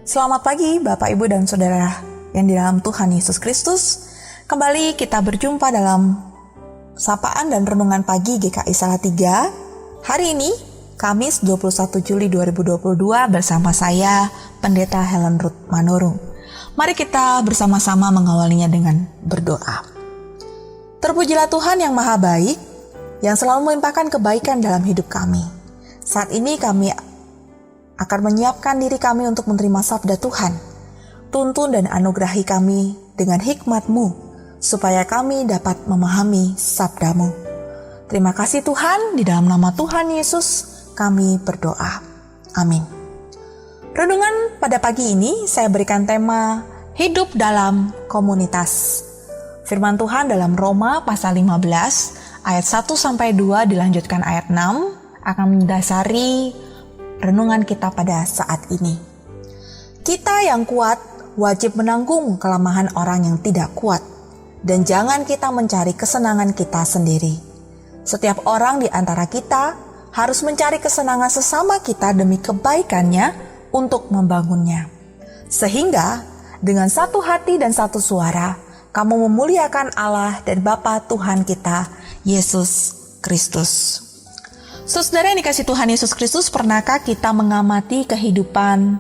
Selamat pagi Bapak, Ibu, dan Saudara yang di dalam Tuhan Yesus Kristus. Kembali kita berjumpa dalam Sapaan dan Renungan Pagi GKI Salatiga. Hari ini, Kamis 21 Juli 2022 bersama saya, Pendeta Helen Ruth Manurung. Mari kita bersama-sama mengawalinya dengan berdoa. Terpujilah Tuhan yang Maha Baik, yang selalu melimpahkan kebaikan dalam hidup kami. Saat ini kami akan menyiapkan diri kami untuk menerima sabda Tuhan. Tuntun dan anugerahi kami dengan hikmat-Mu, supaya kami dapat memahami sabda-Mu. Terima kasih Tuhan, di dalam nama Tuhan Yesus kami berdoa. Amin. Renungan pada pagi ini saya berikan tema hidup dalam komunitas. Firman Tuhan dalam Roma pasal 15 ayat 1-2 dilanjutkan ayat 6 akan mendasari renungan kita pada saat ini. Kita yang kuat wajib menanggung kelemahan orang yang tidak kuat, dan jangan kita mencari kesenangan kita sendiri. Setiap orang di antara kita harus mencari kesenangan sesama kita demi kebaikannya untuk membangunnya. Sehingga dengan satu hati dan satu suara, kamu memuliakan Allah dan Bapa Tuhan kita, Yesus Kristus. Saudara yang dikasih Tuhan Yesus Kristus, pernahkah kita mengamati kehidupan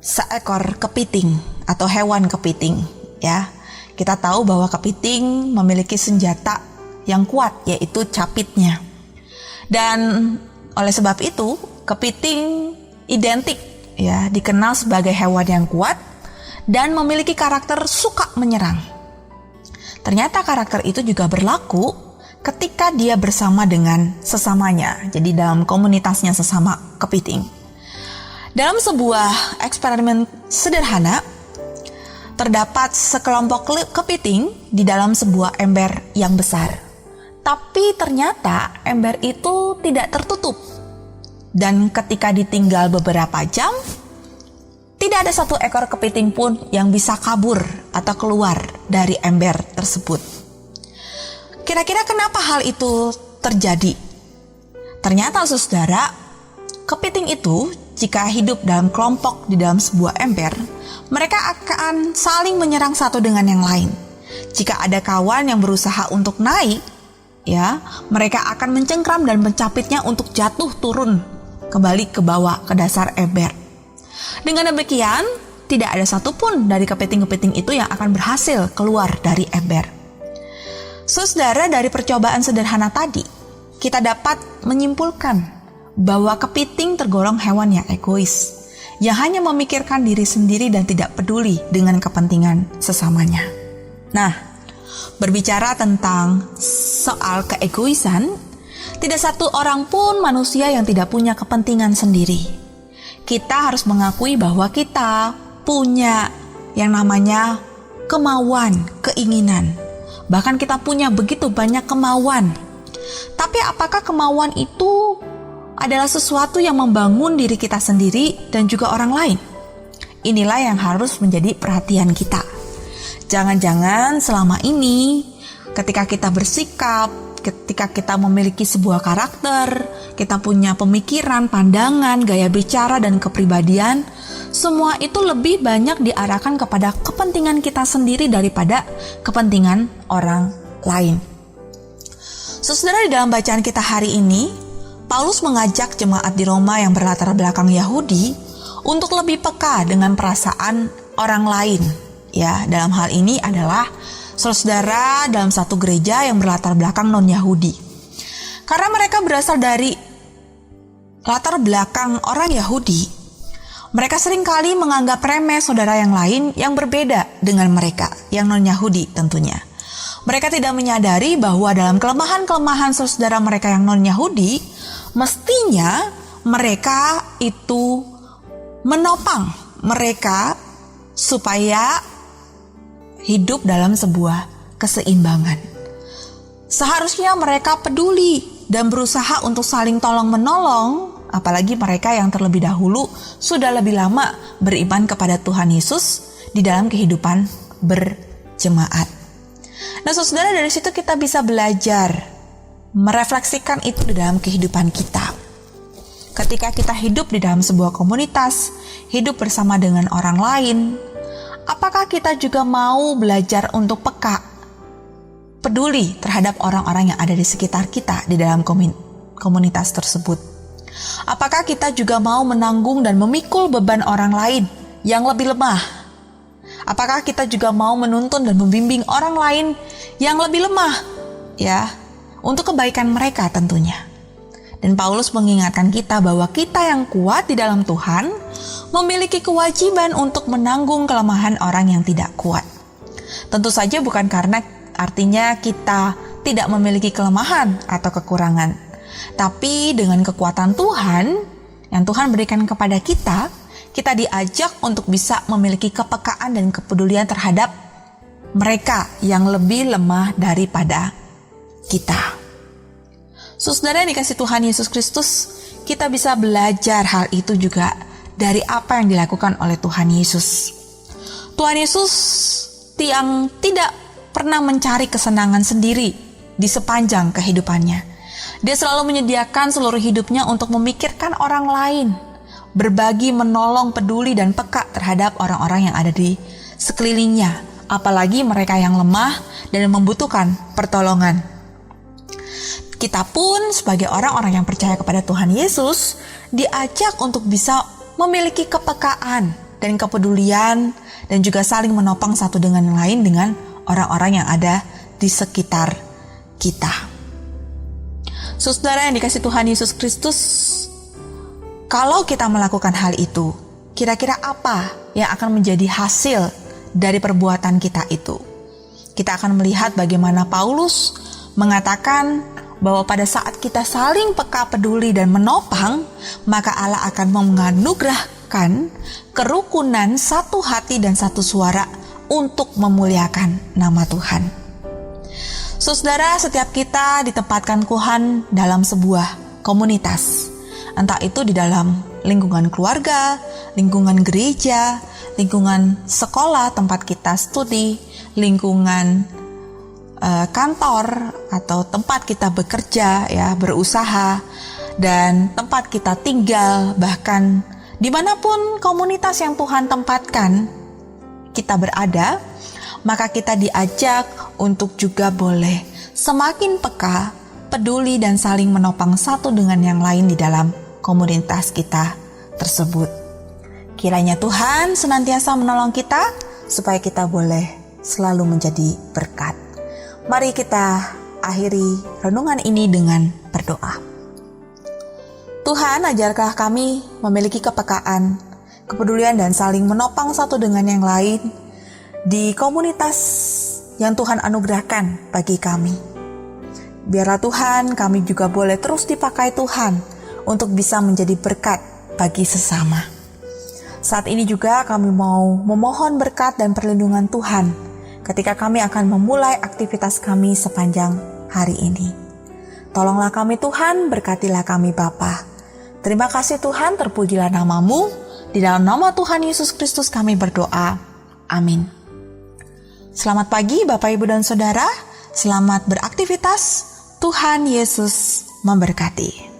seekor kepiting atau hewan kepiting? Ya, kita tahu bahwa kepiting memiliki senjata yang kuat, yaitu capitnya. Dan oleh sebab itu, kepiting identik, ya, dikenal sebagai hewan yang kuat dan memiliki karakter suka menyerang. Ternyata karakter itu juga berlaku ketika dia bersama dengan sesamanya, jadi dalam komunitasnya sesama kepiting. Dalam sebuah eksperimen sederhana, terdapat sekelompok kepiting di dalam sebuah ember yang besar. Tapi ternyata ember itu tidak tertutup. Dan ketika ditinggal beberapa jam, tidak ada satu ekor kepiting pun yang bisa kabur atau keluar dari ember tersebut. Kira-kira kenapa hal itu terjadi? Ternyata saudara, kepiting itu jika hidup dalam kelompok di dalam sebuah ember, mereka akan saling menyerang satu dengan yang lain. Jika ada kawan yang berusaha untuk naik, ya, mereka akan mencengkram dan mencapitnya untuk jatuh turun kembali ke bawah ke dasar ember. Dengan demikian, tidak ada satupun dari kepiting-kepiting itu yang akan berhasil keluar dari ember. Saudara, dari percobaan sederhana tadi, kita dapat menyimpulkan bahwa kepiting tergolong hewan yang egois, yang hanya memikirkan diri sendiri dan tidak peduli dengan kepentingan sesamanya. Nah, berbicara tentang soal keegoisan, tidak satu orang pun manusia yang tidak punya kepentingan sendiri. Kita harus mengakui bahwa kita punya yang namanya kemauan, keinginan. Bahkan kita punya begitu banyak kemauan. Tapi apakah kemauan itu adalah sesuatu yang membangun diri kita sendiri dan juga orang lain? Inilah yang harus menjadi perhatian kita. Jangan-jangan selama ini ketika kita bersikap, ketika kita memiliki sebuah karakter, kita punya pemikiran, pandangan, gaya bicara, dan kepribadian, semua itu lebih banyak diarahkan kepada kepentingan kita sendiri daripada kepentingan orang lain. Saudara, di dalam bacaan kita hari ini, Paulus mengajak jemaat di Roma yang berlatar belakang Yahudi untuk lebih peka dengan perasaan orang lain. Ya, dalam hal ini adalah saudara dalam satu gereja yang berlatar belakang non-Yahudi. Karena mereka berasal dari latar belakang orang Yahudi, mereka seringkali menganggap remeh saudara yang lain yang berbeda dengan mereka, yang non-Yahudi tentunya. Mereka tidak menyadari bahwa dalam kelemahan-kelemahan saudara mereka yang non-Yahudi, mestinya mereka itu menopang mereka supaya hidup dalam sebuah keseimbangan. Seharusnya mereka peduli dan berusaha untuk saling tolong-menolong, apalagi mereka yang terlebih dahulu sudah lebih lama beriman kepada Tuhan Yesus di dalam kehidupan berjemaat. Nah, saudara, dari situ kita bisa belajar merefleksikan itu di dalam kehidupan kita. Ketika kita hidup di dalam sebuah komunitas, hidup bersama dengan orang lain, apakah kita juga mau belajar untuk peka, peduli terhadap orang-orang yang ada di sekitar kita di dalam komunitas tersebut? Apakah kita juga mau menanggung dan memikul beban orang lain yang lebih lemah? Apakah kita juga mau menuntun dan membimbing orang lain yang lebih lemah, ya, untuk kebaikan mereka tentunya? Dan Paulus mengingatkan kita bahwa kita yang kuat di dalam Tuhan memiliki kewajiban untuk menanggung kelemahan orang yang tidak kuat. Tentu saja bukan karena artinya kita tidak memiliki kelemahan atau kekurangan, tapi dengan kekuatan Tuhan yang Tuhan berikan kepada kita, kita diajak untuk bisa memiliki kepekaan dan kepedulian terhadap mereka yang lebih lemah daripada kita. Saudara yang dikasih Tuhan Yesus Kristus, kita bisa belajar hal itu juga dari apa yang dilakukan oleh Tuhan Yesus. Tuhan Yesus yang tidak pernah mencari kesenangan sendiri di sepanjang kehidupannya. Dia selalu menyediakan seluruh hidupnya untuk memikirkan orang lain, berbagi, menolong, peduli, dan peka terhadap orang-orang yang ada di sekelilingnya, apalagi mereka yang lemah dan membutuhkan pertolongan. Kita pun sebagai orang-orang yang percaya kepada Tuhan Yesus diajak untuk bisa memiliki kepekaan dan kepedulian dan juga saling menopang satu dengan yang lain dengan orang-orang yang ada di sekitar kita. Saudara yang dikasih Tuhan Yesus Kristus, kalau kita melakukan hal itu, kira-kira apa yang akan menjadi hasil dari perbuatan kita itu? Kita akan melihat bagaimana Paulus mengatakan bahwa pada saat kita saling peka, peduli, dan menopang, maka Allah akan menganugerahkan kerukunan satu hati dan satu suara untuk memuliakan nama Tuhan. Saudara, setiap kita ditempatkan Tuhan dalam sebuah komunitas, entah itu di dalam lingkungan keluarga, lingkungan gereja, lingkungan sekolah tempat kita studi, lingkungan kantor atau tempat kita bekerja, ya, berusaha, dan tempat kita tinggal, bahkan dimanapun komunitas yang Tuhan tempatkan kita berada, maka kita diajak untuk juga boleh semakin peka, peduli, dan saling menopang satu dengan yang lain di dalam komunitas kita tersebut. Kiranya Tuhan senantiasa menolong kita supaya kita boleh selalu menjadi berkat. Mari kita akhiri renungan ini dengan berdoa. Tuhan, ajarkanlah kami memiliki kepekaan, kepedulian, dan saling menopang satu dengan yang lain di komunitas yang Tuhan anugerahkan bagi kami. Biarlah Tuhan, kami juga boleh terus dipakai Tuhan untuk bisa menjadi berkat bagi sesama. Saat ini juga kami mau memohon berkat dan perlindungan Tuhan ketika kami akan memulai aktivitas kami sepanjang hari ini. Tolonglah kami Tuhan, berkatilah kami Bapa. Terima kasih Tuhan, terpujilah nama-Mu. Di dalam nama Tuhan Yesus Kristus kami berdoa. Amin. Selamat pagi Bapak, Ibu, dan Saudara. Selamat beraktivitas. Tuhan Yesus memberkati.